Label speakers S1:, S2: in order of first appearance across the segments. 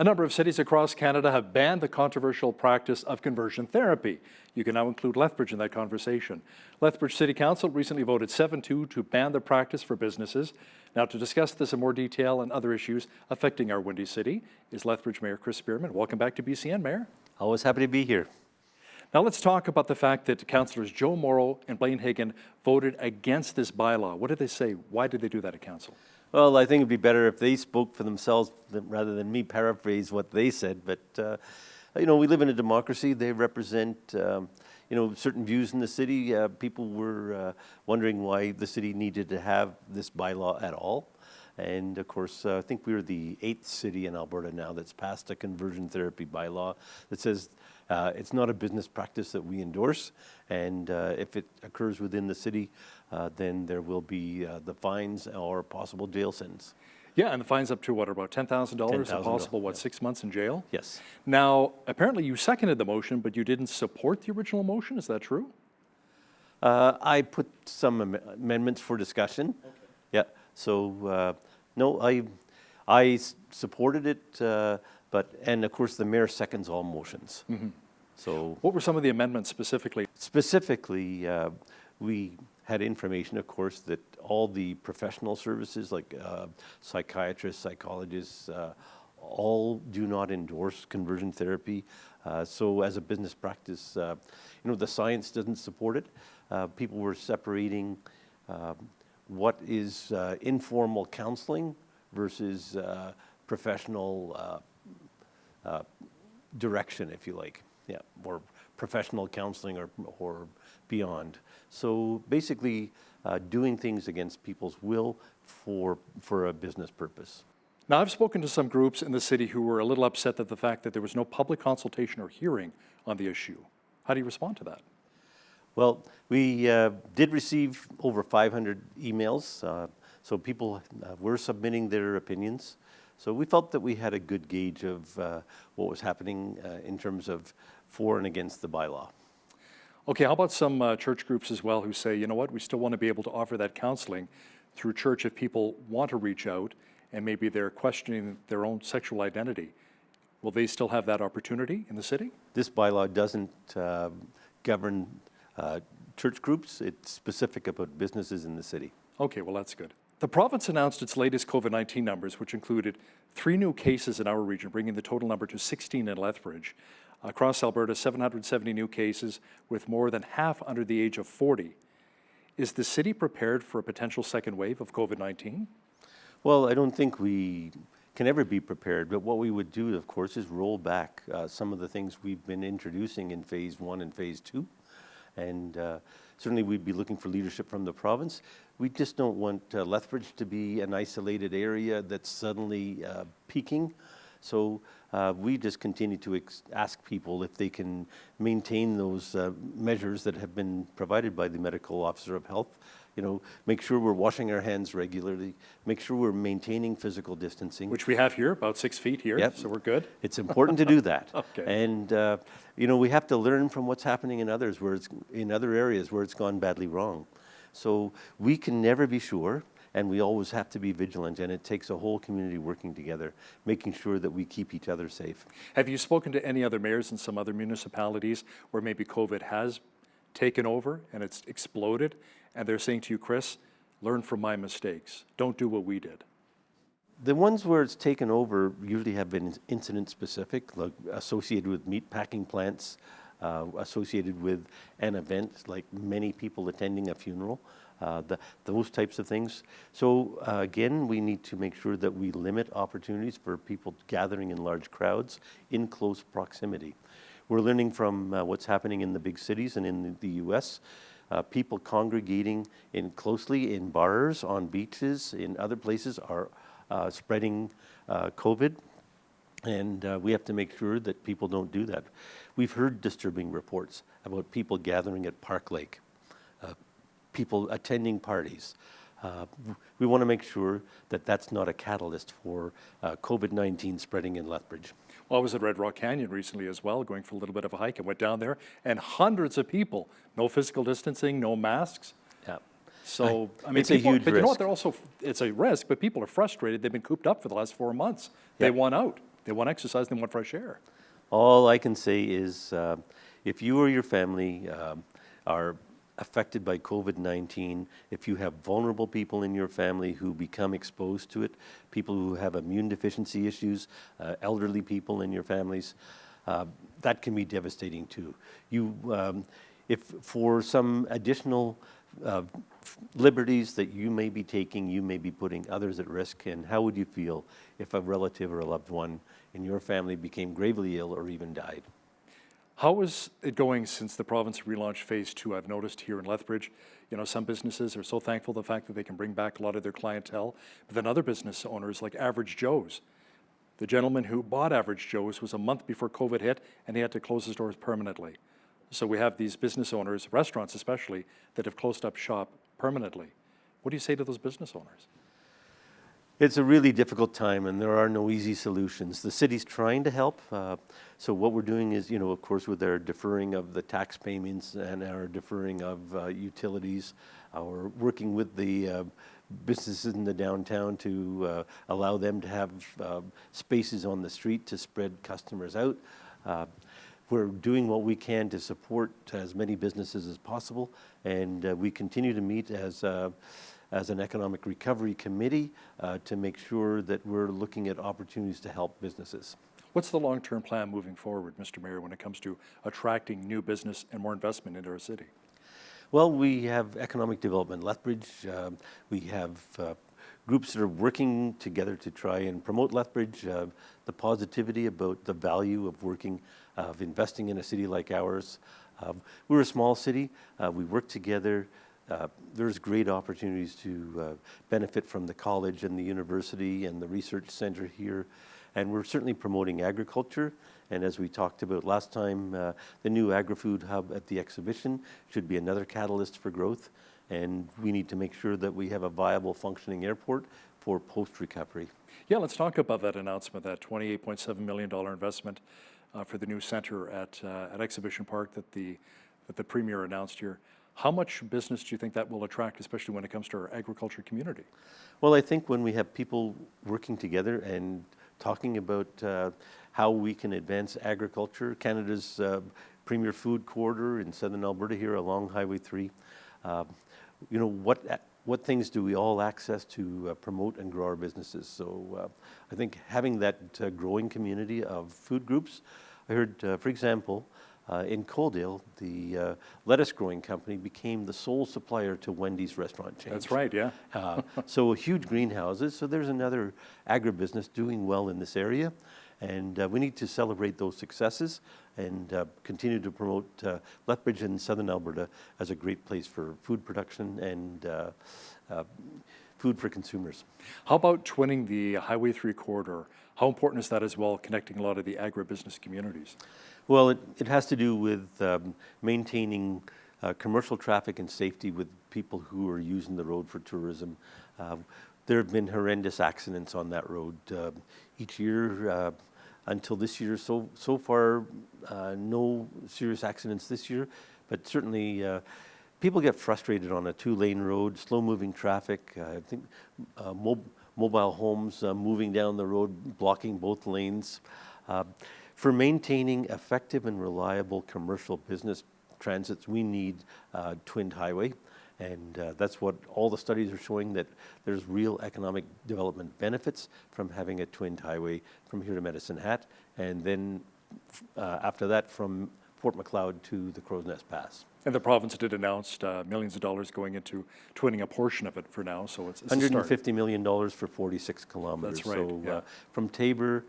S1: A number of cities across Canada have banned the controversial practice of conversion therapy. You can now include Lethbridge in that conversation. Lethbridge City Council recently voted 7-2 to ban the practice for businesses. Now, to discuss this in more detail and other issues affecting our windy city is Lethbridge Mayor Chris Spearman. Welcome back to BCN, Mayor.
S2: Always happy to be here.
S1: Now let's talk about the fact that Councillors Joe Morrow and Blaine Hagan voted against this bylaw. What did they say? Why did they do that at Council?
S2: Well, I think it'd be better if they spoke for themselves rather than me paraphrase what they said. But, you know, we live in a democracy. They represent, you know, certain views in the city. People were wondering why the city needed to have this bylaw at all. And of course, I think we're the 8th city in Alberta now that's passed a conversion therapy bylaw that says it's not a business practice that we endorse. And if it occurs within the city, then there will be the fines or possible jail sentence.
S1: Yeah, and the fine's up to what, about $10,000 and possible, what, 6 months in jail?
S2: Yes.
S1: Now, apparently you seconded the motion, but you didn't support the original motion. Is that true?
S2: I put some amendments for discussion. Okay. Yeah. So, no, I supported it, and of course the mayor seconds all motions. Mm-hmm. So,
S1: what were some of the amendments specifically?
S2: Specifically, we had information, of course, that all the professional services like psychiatrists, psychologists, all do not endorse conversion therapy. So as a business practice, you know, the science doesn't support it. People were separating what is informal counseling versus professional direction, if you like. Yeah, or professional counseling or beyond. So basically, doing things against people's will for a business purpose.
S1: Now, I've spoken to some groups in the city who were a little upset at the fact that there was no public consultation or hearing on the issue. How do you respond to that?
S2: Well, we did receive over 500 emails, so people were submitting their opinions. So we felt that we had a good gauge of what was happening in terms of for and against the bylaw.
S1: Okay, how about some church groups as well who say, you know what, we still want to be able to offer that counseling through church if people want to reach out and maybe they're questioning their own sexual identity. Will they still have that opportunity in the city?
S2: This bylaw doesn't govern church groups. It's specific about businesses in the city.
S1: Okay, well that's good. The province announced its latest COVID-19 numbers, which included 3 new cases in our region, bringing the total number to 16 in Lethbridge. Across Alberta, 770 new cases, with more than half under the age of 40. Is the city prepared for a potential second wave of COVID-19?
S2: Well, I don't think we can ever be prepared, but what we would do, of course, is roll back some of the things we've been introducing in Phase 1 and Phase 2. And certainly we'd be looking for leadership from the province. We just don't want Lethbridge to be an isolated area that's suddenly peaking. So we just continue to ask people if they can maintain those measures that have been provided by the medical officer of health. You know, make sure we're washing our hands regularly, make sure we're maintaining physical distancing.
S1: Which we have here, about 6 feet here, yep. So we're good.
S2: It's important to do that.
S1: Okay.
S2: And, you know, we have to learn from what's happening in in other areas where it's gone badly wrong. So we can never be sure, and we always have to be vigilant, and it takes a whole community working together, making sure that we keep each other safe.
S1: Have you spoken to any other mayors in some other municipalities where maybe COVID has taken over and it's exploded, and they're saying to you, Chris, learn from my mistakes. Don't do what we did?
S2: The ones where it's taken over usually have been incident-specific, like associated with meatpacking plants, associated with an event, like many people attending a funeral, those types of things. So again, we need to make sure that we limit opportunities for people gathering in large crowds in close proximity. We're learning from what's happening in the big cities and in the U.S., people congregating closely in bars, on beaches, in other places are spreading COVID. And we have to make sure that people don't do that. We've heard disturbing reports about people gathering at Park Lake, people attending parties. We want to make sure that that's not a catalyst for COVID-19 spreading in Lethbridge.
S1: Well, I was at Red Rock Canyon recently as well, going for a little bit of a hike, and went down there, and hundreds of people, no physical distancing, no masks.
S2: Yeah.
S1: So, I mean,
S2: it's a huge
S1: but
S2: risk.
S1: You know what, it's a risk, but people are frustrated. They've been cooped up for the last 4 months. They want out. They want exercise, they want fresh air.
S2: All I can say is if you or your family are affected by COVID-19, if you have vulnerable people in your family who become exposed to it, people who have immune deficiency issues, elderly people in your families, that can be devastating too. If for some additional liberties that you may be taking, you may be putting others at risk, and how would you feel if a relative or a loved one in your family became gravely ill or even died?
S1: How is it going since the province relaunched Phase 2? I've noticed here in Lethbridge, some businesses are so thankful for the fact that they can bring back a lot of their clientele, but then other business owners like Average Joe's. The gentleman who bought Average Joe's was a month before COVID hit, and he had to close his doors permanently. So we have these business owners, restaurants especially, that have closed up shop permanently. What do you say to those business owners?
S2: It's a really difficult time, and there are no easy solutions. The city's trying to help. So what we're doing is, of course, with our deferring of the tax payments and our deferring of utilities, we're working with the businesses in the downtown to allow them to have spaces on the street to spread customers out. We're doing what we can to support as many businesses as possible, and we continue to meet as an economic recovery committee to make sure that we're looking at opportunities to help businesses.
S1: What's the long-term plan moving forward, Mr. Mayor, when it comes to attracting new business and more investment into our city?
S2: Well, we have economic development Lethbridge. We have groups that are working together to try and promote Lethbridge, the positivity about the value of investing in a city like ours. We're a small city. We work together. There's great opportunities to benefit from the college and the university and the research center here. And we're certainly promoting agriculture. And as we talked about last time, the new agri-food hub at the exhibition should be another catalyst for growth. And we need to make sure that we have a viable, functioning airport for post-recovery.
S1: Yeah, let's talk about that announcement, that $28.7 million investment for the new center at Exhibition Park that the Premier announced here. How much business do you think that will attract, especially when it comes to our agriculture community?
S2: Well, I think when we have people working together and talking about how we can advance agriculture, Canada's premier food corridor in southern Alberta here along Highway 3, what things do we all access to promote and grow our businesses? So I think having that growing community of food groups, I heard, for example, in Coaldale, the lettuce growing company became the sole supplier to Wendy's restaurant chain.
S1: That's right, yeah.
S2: So huge greenhouses. So there's another agribusiness doing well in this area. And we need to celebrate those successes and continue to promote Lethbridge and southern Alberta as a great place for food production and food for consumers.
S1: How about twinning the Highway 3 corridor? How important is that as well, connecting a lot of the agribusiness communities?
S2: Well, it has to do with maintaining commercial traffic and safety with people who are using the road for tourism. There have been horrendous accidents on that road each year until this year. So far, no serious accidents this year, but certainly people get frustrated on a two-lane road, slow-moving traffic. I think mobile homes moving down the road, blocking both lanes. For maintaining effective and reliable commercial business transits, we need twinned highway. And that's what all the studies are showing, that there's real economic development benefits from having a twinned highway from here to Medicine Hat, and then after that from Fort Macleod to the Crow's Nest Pass.
S1: And the province did announce millions of dollars going into twinning a portion of it for now, so it's
S2: $150 million for 46 kilometers.
S1: That's right,
S2: So
S1: yeah.
S2: From Tabor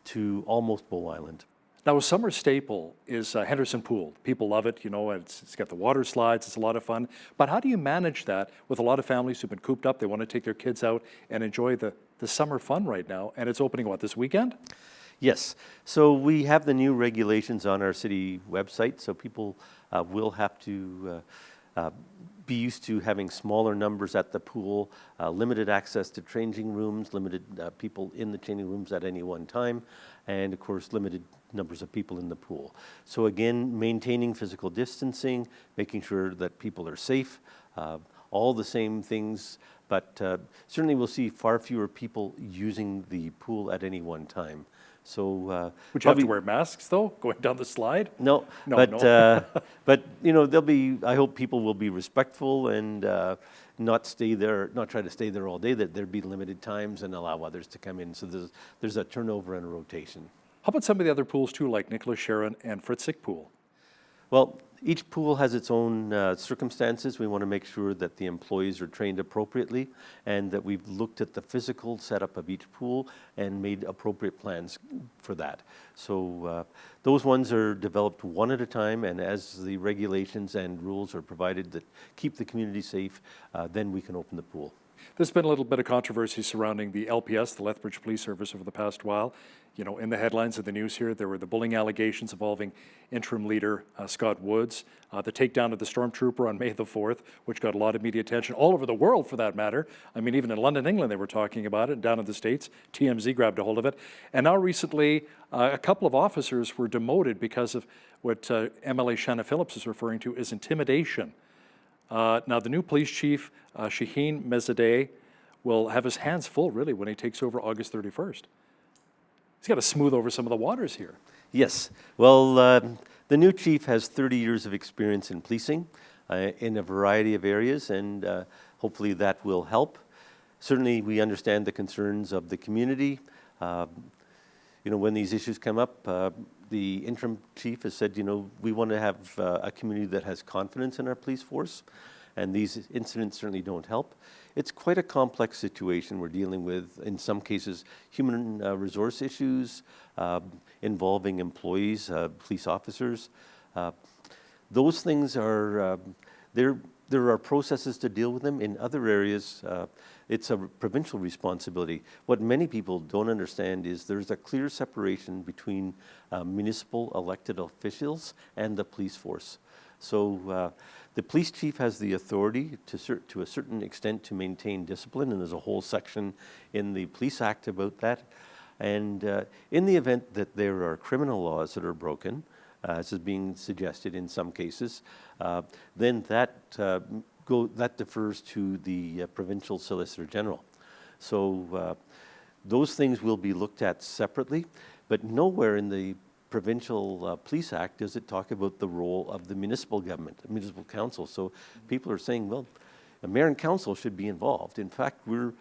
S2: to almost Bow Island.
S1: Now, a summer staple is Henderson Pool. People love it, it's got the water slides, it's a lot of fun. But how do you manage that with a lot of families who've been cooped up? They want to take their kids out and enjoy the summer fun right now. And it's opening, this weekend?
S2: Yes. So we have the new regulations on our city website, so people will have to be used to having smaller numbers at the pool, limited access to changing rooms, limited people in the changing rooms at any one time, and of course limited numbers of people in the pool. So again, maintaining physical distancing, making sure that people are safe, all the same things, but certainly we'll see far fewer people using the pool at any one time. So
S1: Would you have to wear masks, though, going down the slide?
S2: No,
S1: No,
S2: but
S1: no.
S2: but you know, I hope people will be respectful and not try to stay there all day. That there'd be limited times and allow others to come in. So there's a turnover and a rotation.
S1: How about some of the other pools, too, like Nicholas Sharon and Fritzick Pool?
S2: Well, each pool has its own circumstances. We want to make sure that the employees are trained appropriately and that we've looked at the physical setup of each pool and made appropriate plans for that. So those ones are developed one at a time, and as the regulations and rules are provided that keep the community safe, then we can open the pool.
S1: There's been a little bit of controversy surrounding the LPS, the Lethbridge Police Service, over the past while. You know, in the headlines of the news here, there were the bullying allegations involving interim leader Scott Woods, the takedown of the stormtrooper on May the 4th, which got a lot of media attention all over the world for that matter. I mean, even in London, England, they were talking about it, and down in the States, TMZ grabbed a hold of it. And now recently, a couple of officers were demoted because of what MLA Shanna Phillips is referring to as intimidation. Now, the new police chief, Shaheen Mezadeh, will have his hands full, really, when he takes over August 31st. He's got to smooth over some of the waters here.
S2: Yes. Well, the new chief has 30 years of experience in policing in a variety of areas, and hopefully that will help. Certainly, we understand the concerns of the community. You know, when these issues come up, the interim chief has said, you know, we want to have a community that has confidence in our police force, and these incidents certainly don't help. It's quite a complex situation we're dealing with, in some cases, human resource issues involving employees, police officers. Those things are, there are processes to deal with them. In other areas, it's a provincial responsibility. What many people don't understand is there's a clear separation between municipal elected officials and the police force. So the police chief has the authority to a certain extent to maintain discipline, and there's a whole section in the Police Act about that. And in the event that there are criminal laws that are broken, as is being suggested in some cases, then that defers to the Provincial Solicitor General. So those things will be looked at separately, but nowhere in the Provincial Police Act does it talk about the role of the municipal government, the municipal council. So people are saying, well, the mayor and council should be involved. In fact, we're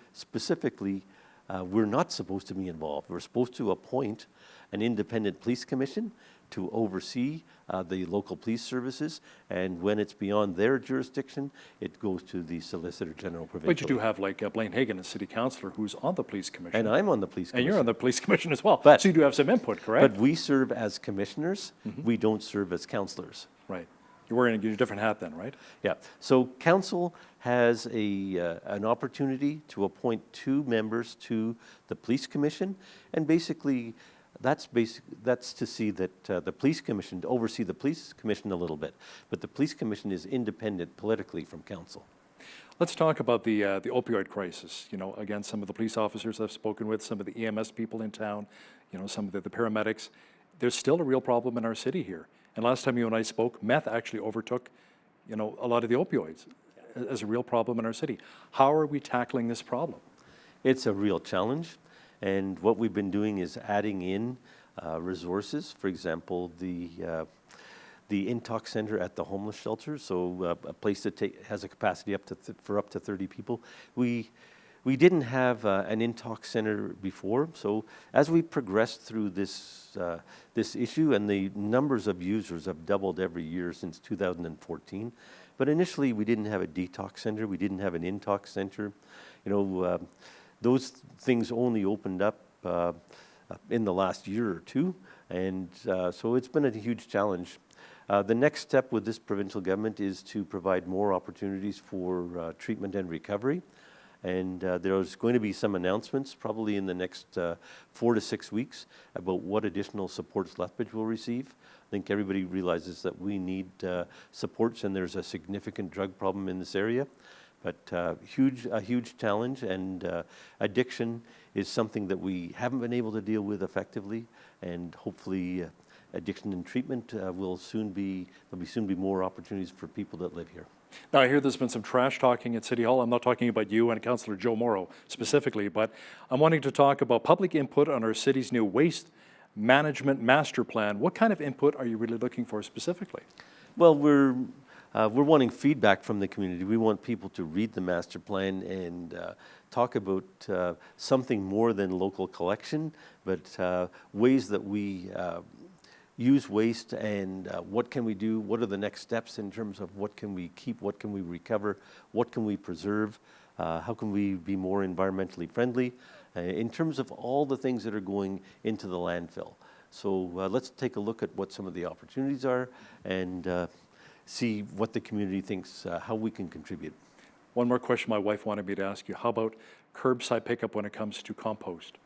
S2: not supposed to be involved. We're supposed to appoint an independent police commission to oversee the local police services, and when it's beyond their jurisdiction, it goes to the Solicitor General provincially.
S1: But you do have like Blaine Hagan, a city councillor, who's on the police commission.
S2: And I'm on the police commission.
S1: And you're on the police commission as well.
S2: But,
S1: so you do have some input, correct?
S2: But we serve as commissioners. We don't serve as councillors.
S1: Right. You're wearing a different hat then, right?
S2: Yeah. So council has an opportunity to appoint 2 members to the police commission, and basically that's to see that the police commission, to oversee the police commission a little bit, but the police commission is independent politically from council.
S1: Let's talk about the opioid crisis. You know, again, some of the police officers I've spoken with, some of the EMS people in town, you know, some of the paramedics. There's still a real problem in our city here. And last time you and I spoke, meth actually overtook, you know, a lot of the opioids as a real problem in our city. How are we tackling this problem?
S2: It's a real challenge. And what we've been doing is adding in resources. For example, the Intox Center at the homeless shelter, so a place that has a capacity for up to 30 people. We didn't have an Intox Center before, so as we progressed through this issue, and the numbers of users have doubled every year since 2014, but initially we didn't have a detox center, we didn't have an Intox Center. You know, those things only opened up in the last year or two, and so it's been a huge challenge. The next step with this provincial government is to provide more opportunities for treatment and recovery, and there's going to be some announcements probably in the next 4 to 6 weeks about what additional supports Lethbridge will receive. I think everybody realizes that we need supports, and there's a significant drug problem in this area. But a huge challenge, and addiction is something that we haven't been able to deal with effectively, and hopefully addiction and treatment there'll soon be more opportunities for people that live here.
S1: Now, I hear there's been some trash talking at City Hall. I'm not talking about you and Councillor Joe Morrow specifically, but I'm wanting to talk about public input on our city's new waste management master plan. What kind of input are you really looking for specifically?
S2: Well, we're wanting feedback from the community. We want people to read the master plan and talk about something more than local collection, but ways that we use waste and what can we do, what are the next steps in terms of what can we keep, what can we recover, what can we preserve, how can we be more environmentally friendly, in terms of all the things that are going into the landfill. So let's take a look at what some of the opportunities are and see what the community thinks, how we can contribute.
S1: One more question my wife wanted me to ask you. How about curbside pickup when it comes to compost?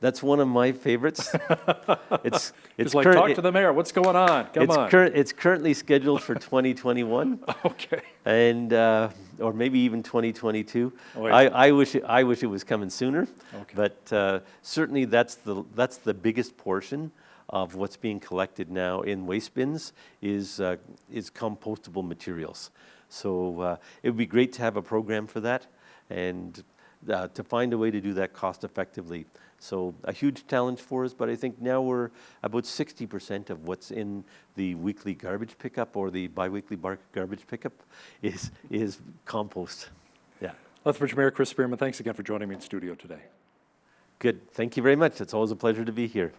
S2: That's one of my favorites. It's
S1: like, talk to the mayor. What's going on? Come on.
S2: It's currently scheduled for 2021.
S1: Okay.
S2: And or maybe even 2022.
S1: Oh, wait.
S2: I wish it was coming sooner.
S1: Okay.
S2: But certainly that's the biggest portion of what's being collected now in waste bins is compostable materials. So it would be great to have a program for that and to find a way to do that cost effectively. So a huge challenge for us, but I think now we're about 60% of what's in the weekly garbage pickup or the biweekly garbage pickup is compost. Yeah.
S1: Lethbridge Mayor Chris Spearman, thanks again for joining me in studio today.
S2: Good. Thank you very much. It's always a pleasure to be here.